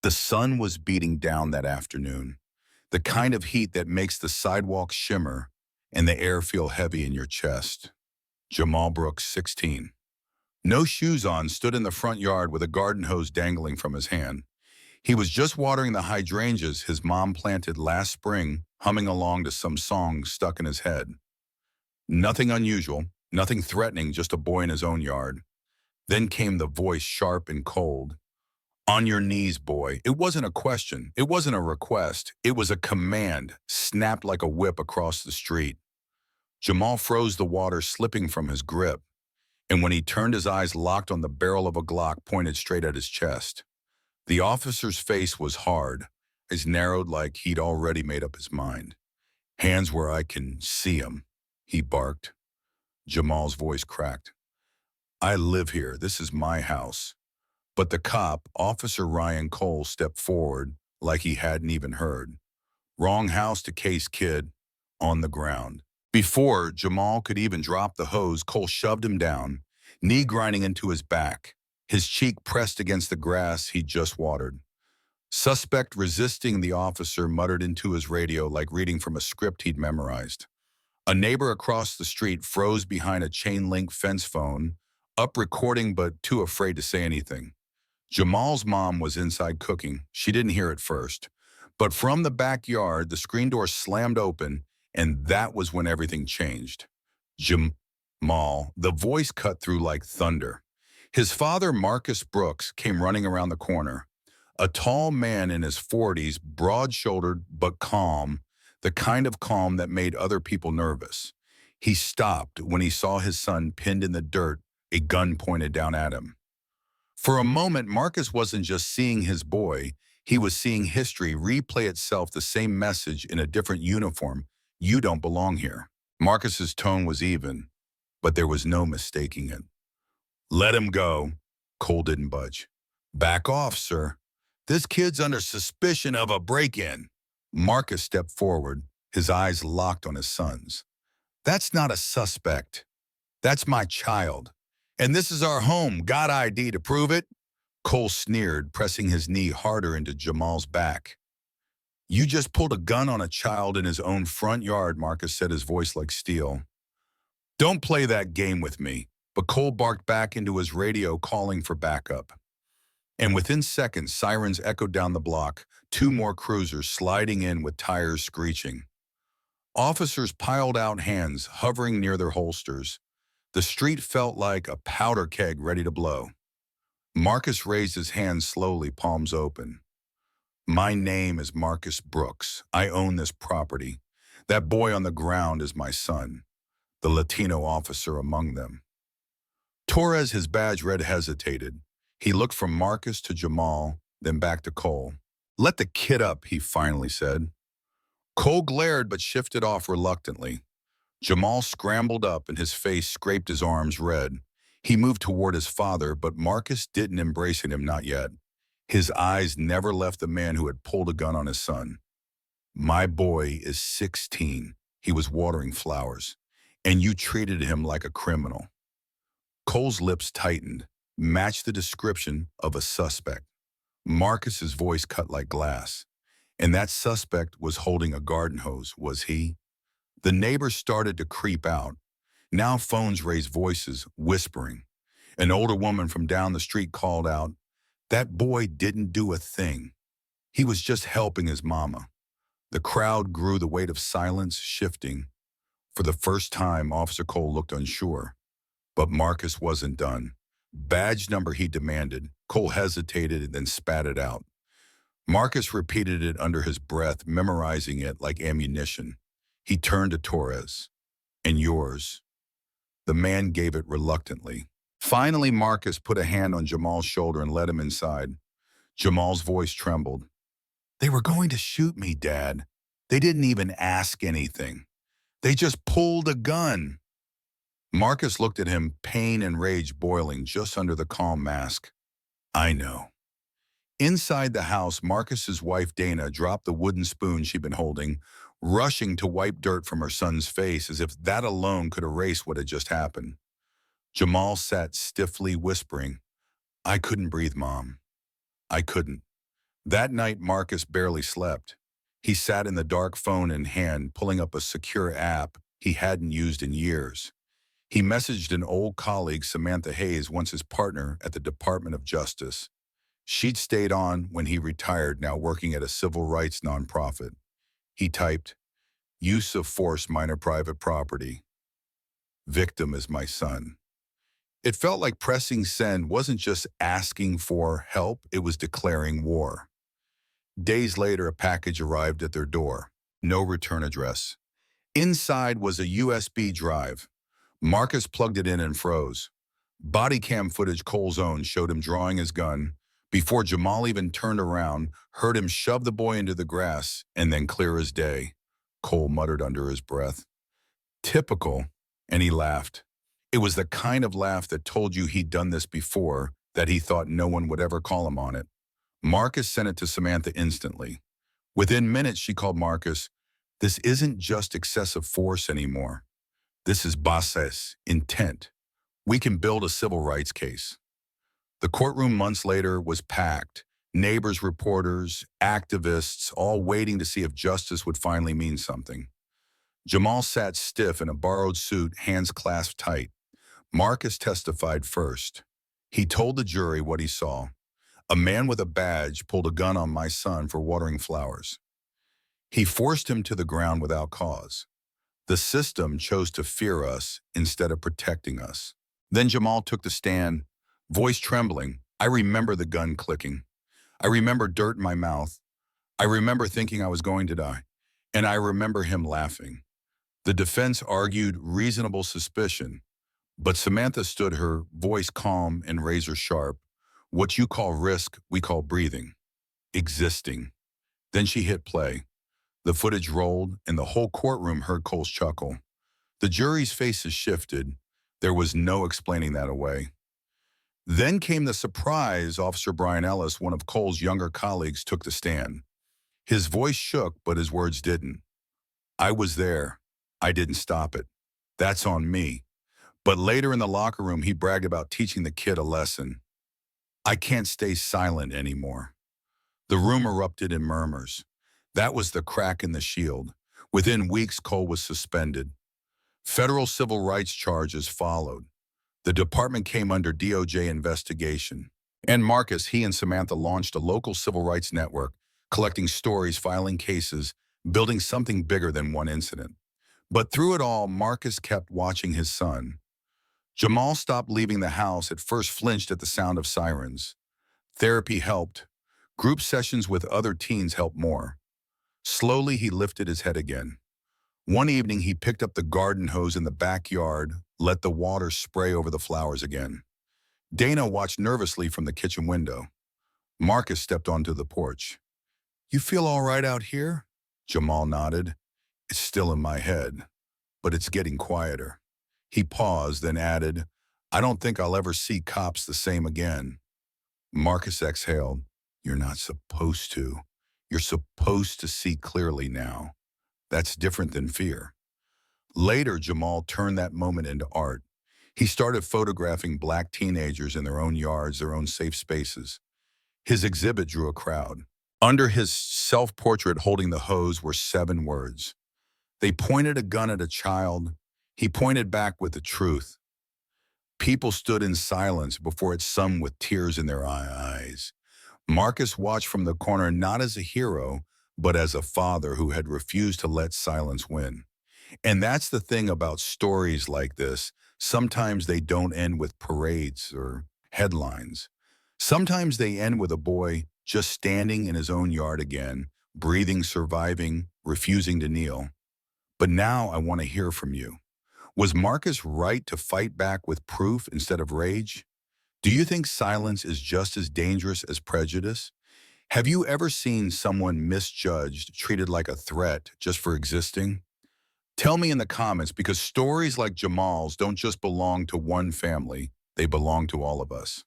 The sun was beating down that afternoon, the kind of heat that makes the sidewalk shimmer and the air feel heavy in your chest. Jamal Brooks, 16. No shoes on, stood in the front yard with a garden hose dangling from his hand. He was just watering the hydrangeas his mom planted last spring, humming along to some song stuck in his head. Nothing unusual, nothing threatening, just a boy in his own yard. Then came the voice, sharp and cold. On your knees, boy. It wasn't a question. It wasn't a request. It was a command, snapped like a whip across the street. Jamal froze, the water slipping from his grip, and when he turned, his eyes locked on the barrel of a Glock pointed straight at his chest. The officer's face was hard, as narrowed like he'd already made up his mind. Hands where I can see 'em, he barked. Jamal's voice cracked. I live here. This is my house. But the cop, Officer Ryan Cole, stepped forward like he hadn't even heard. Wrong house to case, kid. On the ground. Before Jamal could even drop the hose, Cole shoved him down, knee grinding into his back, his cheek pressed against the grass he'd just watered. Suspect resisting the officer muttered into his radio like reading from a script he'd memorized. A neighbor across the street froze behind a chain-link fence phone, up recording but too afraid to say anything. Jamal's mom was inside cooking. She didn't hear it first. But from the backyard, the screen door slammed open, and that was when everything changed. Jamal, the voice cut through like thunder. His father, Marcus Brooks, came running around the corner. A tall man in his 40s, broad-shouldered but calm, the kind of calm that made other people nervous. He stopped when he saw his son pinned in the dirt, a gun pointed down at him. For a moment, Marcus wasn't just seeing his boy, he was seeing history replay itself, the same message in a different uniform. You don't belong here. Marcus's tone was even, but there was no mistaking it. Let him go. Cole didn't budge. Back off, sir. This kid's under suspicion of a break-in. Marcus stepped forward, his eyes locked on his son's. That's not a suspect. That's my child. And this is our home. Got ID to prove it? Cole sneered, pressing his knee harder into Jamal's back. You just pulled a gun on a child in his own front yard, Marcus said, his voice like steel. Don't play that game with me. But Cole barked back into his radio, calling for backup. And within seconds, sirens echoed down the block, 2 more cruisers sliding in with tires screeching. Officers piled out, hands hovering near their holsters. The street felt like a powder keg ready to blow. Marcus raised his hands slowly, palms open. My name is Marcus Brooks. I own this property. That boy on the ground is my son, the Latino officer among them. Torres, his badge red, hesitated. He looked from Marcus to Jamal, then back to Cole. Let the kid up, he finally said. Cole glared but shifted off reluctantly. Jamal scrambled up and his face scraped his arms red. He moved toward his father, but Marcus didn't embrace him, not yet. His eyes never left the man who had pulled a gun on his son. My boy is 16. He was watering flowers, and you treated him like a criminal. Cole's lips tightened, matched the description of a suspect. Marcus's voice cut like glass. And that suspect was holding a garden hose, was he? The neighbors started to creep out. Now phones raised voices, whispering. An older woman from down the street called out, that boy didn't do a thing. He was just helping his mama. The crowd grew, the weight of silence shifting. For the first time, Officer Cole looked unsure. But Marcus wasn't done. Badge number, he demanded. Cole hesitated and then spat it out. Marcus repeated it under his breath, memorizing it like ammunition. He turned to Torres. And yours. The man gave it reluctantly. Finally, Marcus put a hand on Jamal's shoulder and led him inside. Jamal's voice trembled. They were going to shoot me, Dad. They didn't even ask anything. They just pulled a gun. Marcus looked at him, pain and rage boiling just under the calm mask. I know. Inside the house, Marcus's wife Dana dropped the wooden spoon she'd been holding, rushing to wipe dirt from her son's face as if that alone could erase what had just happened. Jamal sat stiffly, whispering, I couldn't breathe, Mom. I couldn't. That night, Marcus barely slept. He sat in the dark, phone in hand, pulling up a secure app he hadn't used in years. He messaged an old colleague, Samantha Hayes, once his partner at the Department of Justice. She'd stayed on when he retired, now working at a civil rights nonprofit. He typed, "Use of force, minor private property. Victim is my son." It felt like pressing send wasn't just asking for help, it was declaring war. Days later, a package arrived at their door. No return address. Inside was a USB drive. Marcus plugged it in and froze. Body cam footage Cole's own showed him drawing his gun. Before Jamal even turned around, heard him shove the boy into the grass and then clear as day. Cole muttered under his breath, "Typical," and he laughed. It was the kind of laugh that told you he'd done this before, that he thought no one would ever call him on it. Marcus sent it to Samantha instantly. Within minutes, she called Marcus. "This isn't just excessive force anymore. This is bases, intent. We can build a civil rights case." The courtroom months later was packed. Neighbors, reporters, activists, all waiting to see if justice would finally mean something. Jamal sat stiff in a borrowed suit, hands clasped tight. Marcus testified first. He told the jury what he saw. "A man with a badge pulled a gun on my son for watering flowers. He forced him to the ground without cause. The system chose to fear us instead of protecting us." Then Jamal took the stand, voice trembling. "I remember the gun clicking. I remember dirt in my mouth. I remember thinking I was going to die. And I remember him laughing." The defense argued reasonable suspicion, but Samantha stood her, voice calm and razor sharp. "What you call risk, we call breathing. Existing." Then she hit play. The footage rolled, and the whole courtroom heard Cole's chuckle. The jury's faces shifted. There was no explaining that away. Then came the surprise. Officer Brian Ellis, one of Cole's younger colleagues, took the stand. His voice shook, but his words didn't. "I was there. I didn't stop it. That's on me." But later in the locker room, he bragged about teaching the kid a lesson. "I can't stay silent anymore." The room erupted in murmurs. That was the crack in the shield. Within weeks, Cole was suspended. Federal civil rights charges followed. The department came under DOJ investigation. And Marcus, he and Samantha launched a local civil rights network, collecting stories, filing cases, building something bigger than one incident. But through it all, Marcus kept watching his son. Jamal stopped leaving the house, at first flinched at the sound of sirens. Therapy helped. Group sessions with other teens helped more. Slowly, he lifted his head again. One evening, he picked up the garden hose in the backyard, let the water spray over the flowers again. Dana watched nervously from the kitchen window. Marcus stepped onto the porch. "You feel all right out here?" Jamal nodded. "It's still in my head, but it's getting quieter." He paused, then added, "I don't think I'll ever see cops the same again." Marcus exhaled. "You're not supposed to. You're supposed to see clearly now. That's different than fear." Later, Jamal turned that moment into art. He started photographing Black teenagers in their own yards, their own safe spaces. His exhibit drew a crowd. Under his self-portrait holding the hose were 7 words. They pointed a gun at a child. He pointed back with the truth. People stood in silence before it, some with tears in their eyes. Marcus watched from the corner, not as a hero, but as a father who had refused to let silence win. And that's the thing about stories like this. Sometimes they don't end with parades or headlines. Sometimes they end with a boy just standing in his own yard again, breathing, surviving, refusing to kneel. But now I want to hear from you. Was Marcus right to fight back with proof instead of rage? Do you think silence is just as dangerous as prejudice? Have you ever seen someone misjudged, treated like a threat just for existing? Tell me in the comments, because stories like Jamal's don't just belong to one family, they belong to all of us.